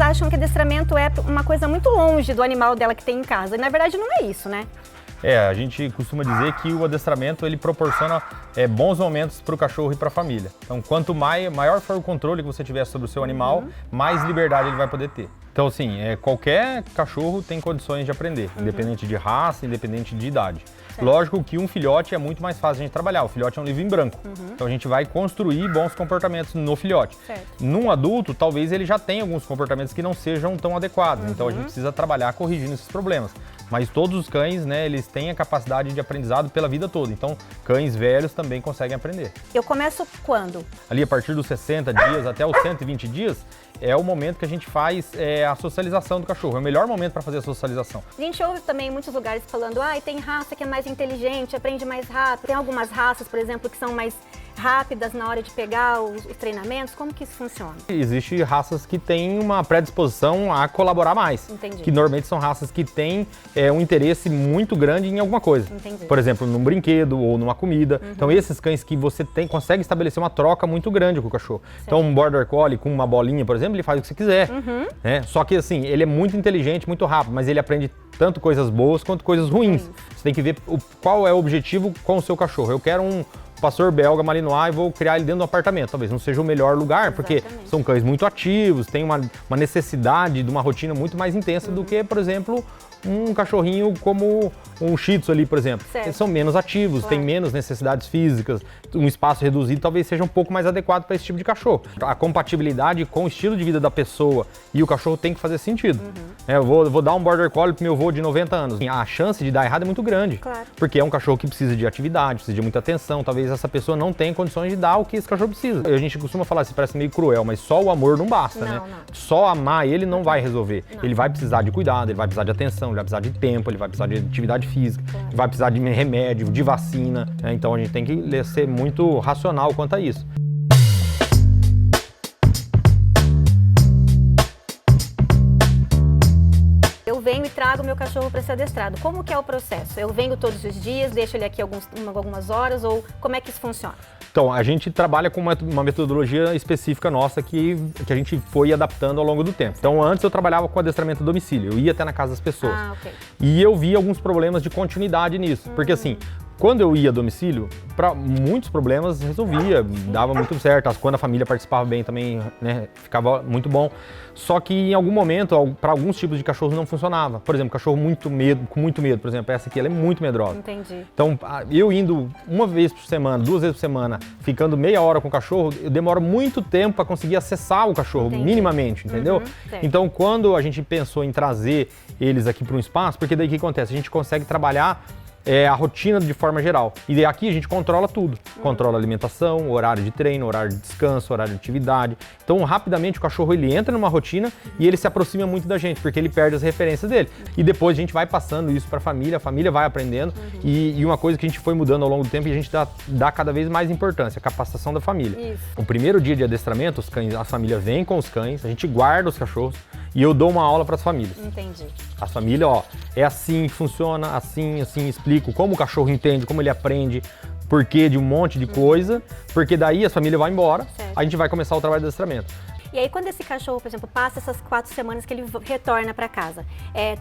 acham que adestramento é uma coisa muito longe do animal dela que tem em casa. E na verdade não é isso, né? A gente costuma dizer que o adestramento ele proporciona bons momentos para o cachorro e para a família. Então, quanto maior for o controle que você tiver sobre o seu animal, mais liberdade ele vai poder ter. Então, assim, qualquer cachorro tem condições de aprender, independente de raça, independente de idade. Certo. Lógico que um filhote é muito mais fácil de trabalhar, o filhote é um livro em branco. Então, a gente vai construir bons comportamentos no filhote. Certo. Num adulto, talvez ele já tenha alguns comportamentos que não sejam tão adequados, então a gente precisa trabalhar corrigindo esses problemas. Mas todos os cães, né, eles têm a capacidade de aprendizado pela vida toda. Então, cães velhos também conseguem aprender. Eu começo quando? Ali a partir dos 60 dias até os 120 dias, é o momento que a gente faz a socialização do cachorro. É o melhor momento para fazer a socialização. A gente ouve também em muitos lugares falando, tem raça que é mais inteligente, aprende mais rápido. Tem algumas raças, por exemplo, que são mais rápidas na hora de pegar os treinamentos. Como que isso funciona? Existem raças que têm uma predisposição a colaborar mais. Entendi. Que normalmente são raças que têm um interesse muito grande em alguma coisa. Entendi. Por exemplo, num brinquedo ou numa comida. Então esses cães que você consegue estabelecer uma troca muito grande com o cachorro. Certo. Então um Border Collie com uma bolinha, por exemplo, ele faz o que você quiser. Né? Só que assim, ele é muito inteligente, muito rápido, mas ele aprende tanto coisas boas quanto coisas ruins. Você tem que ver qual é o objetivo com o seu cachorro. Eu quero um pastor belga malinois e vou criar ele dentro do apartamento. Talvez não seja o melhor lugar, porque são cães muito ativos, têm uma necessidade de uma rotina muito mais intensa do que, por exemplo, um cachorrinho como um Shih Tzu ali, por exemplo. Certo. Eles são menos ativos, têm menos necessidades físicas, um espaço reduzido talvez seja um pouco mais adequado para esse tipo de cachorro. A compatibilidade com o estilo de vida da pessoa e o cachorro tem que fazer sentido. Eu vou dar um Border Collie pro meu avô de 90 anos. A chance de dar errado é muito grande, porque é um cachorro que precisa de atividade, precisa de muita atenção. Talvez essa pessoa não tenha condições de dar o que esse cachorro precisa. A gente costuma falar, isso parece meio cruel, mas só o amor não basta, né? Só amar ele não vai resolver. Ele vai precisar de cuidado, ele vai precisar de atenção, ele vai precisar de tempo, ele vai precisar de atividade física, ele vai precisar de remédio, de vacina. Então a gente tem que ser muito racional quanto a isso. Eu venho e trago meu cachorro para ser adestrado. Como que é o processo? Eu venho todos os dias, deixo ele aqui algumas horas, ou como é que isso funciona? Então, a gente trabalha com uma metodologia específica nossa que a gente foi adaptando ao longo do tempo. Então, antes eu trabalhava com adestramento a domicílio, eu ia até na casa das pessoas. E eu vi alguns problemas de continuidade nisso, porque assim, quando eu ia a domicílio, para muitos problemas resolvia, dava muito certo. Quando a família participava bem também, né, ficava muito bom. Só que em algum momento, para alguns tipos de cachorros não funcionava. Por exemplo, cachorro com muito medo, por exemplo, essa aqui ela é muito medrosa. Entendi. Então, eu indo uma vez por semana, 2 vezes por semana, ficando meia hora com o cachorro, eu demoro muito tempo para conseguir acessar o cachorro, minimamente, entendeu? Então, quando a gente pensou em trazer eles aqui para um espaço, porque daí o que acontece? A gente consegue trabalhar a rotina de forma geral. E aqui a gente controla tudo. Controla a alimentação, horário de treino, horário de descanso, horário de atividade. Então, rapidamente, o cachorro ele entra numa rotina e ele se aproxima muito da gente, porque ele perde as referências dele. E depois a gente vai passando isso para a família vai aprendendo. E uma coisa que a gente foi mudando ao longo do tempo e a gente dá cada vez mais importância, a capacitação da família. O primeiro dia de adestramento, a família vem com os cães, a gente guarda os cachorros e eu dou uma aula para as famílias. Entendi. A família, é assim que funciona, assim, explico como o cachorro entende, como ele aprende, porquê de um monte de coisa, porque daí a família vai embora, a gente vai começar o trabalho de adestramento. E aí, quando esse cachorro, por exemplo, passa essas 4 semanas que ele retorna para casa,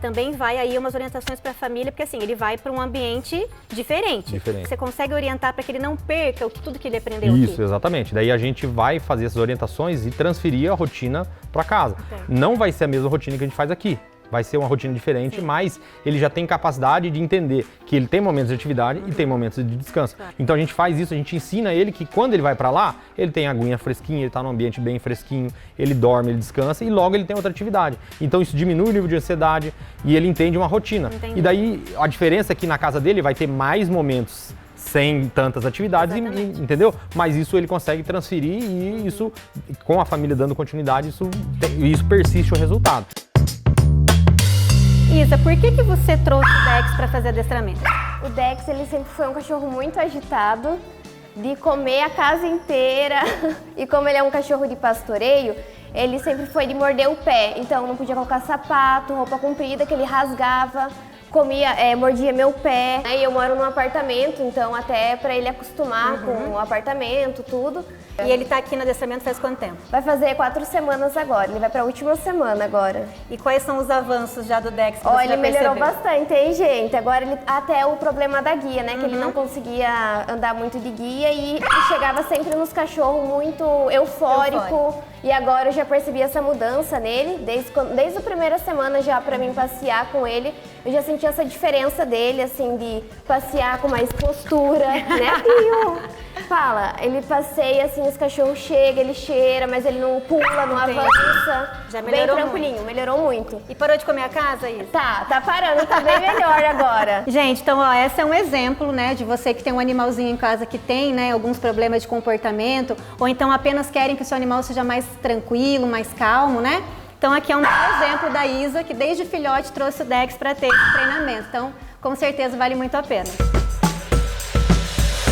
também vai aí umas orientações para a família, porque assim, ele vai para um ambiente diferente. Você consegue orientar para que ele não perca tudo que ele aprendeu aqui? Isso, exatamente. Daí a gente vai fazer essas orientações e transferir a rotina para casa. Não vai ser a mesma rotina que a gente faz aqui. Vai ser uma rotina diferente, mas ele já tem capacidade de entender que ele tem momentos de atividade e tem momentos de descanso. Então a gente faz isso, a gente ensina ele que quando ele vai para lá, ele tem a aguinha fresquinha, ele tá num ambiente bem fresquinho, ele dorme, ele descansa e logo ele tem outra atividade. Então isso diminui o nível de ansiedade e ele entende uma rotina. E daí a diferença é que na casa dele vai ter mais momentos sem tantas atividades, entendeu? Mas isso ele consegue transferir e isso, com a família dando continuidade, isso persiste o resultado. Isa, por que você trouxe o Dex para fazer adestramento? O Dex, ele sempre foi um cachorro muito agitado, de comer a casa inteira. E como ele é um cachorro de pastoreio, ele sempre foi de morder o pé. Então não podia colocar sapato, roupa comprida, que ele rasgava, mordia meu pé. E eu moro num apartamento, então até para ele acostumar com o apartamento, tudo. E ele tá aqui no adestramento faz quanto tempo? Vai fazer 4 semanas agora, ele vai pra última semana agora. E quais são os avanços já do Dex que Ó, você ele já melhorou percebeu? bastante, hein, gente? Agora ele até o problema da guia, né? Que ele não conseguia andar muito de guia e chegava sempre nos cachorros muito eufórico. E agora eu já percebi essa mudança nele, desde a primeira semana já pra mim passear com ele, eu já senti essa diferença dele, assim, de passear com mais postura, né, Pio? Fala, ele passeia assim, os cachorros chegam, ele cheira, mas ele não pula, não avança. Já melhorou bem tranquilinho, melhorou muito. E parou de comer a casa, Isa? Tá parando, tá bem melhor agora. Gente, então, ó, esse é um exemplo, né, de você que tem um animalzinho em casa que tem, né, alguns problemas de comportamento, ou então apenas querem que o seu animal seja mais tranquilo, mais calmo, né? Então aqui é um exemplo da Isa, que desde filhote trouxe o Dex para ter esse treinamento. Então, com certeza vale muito a pena.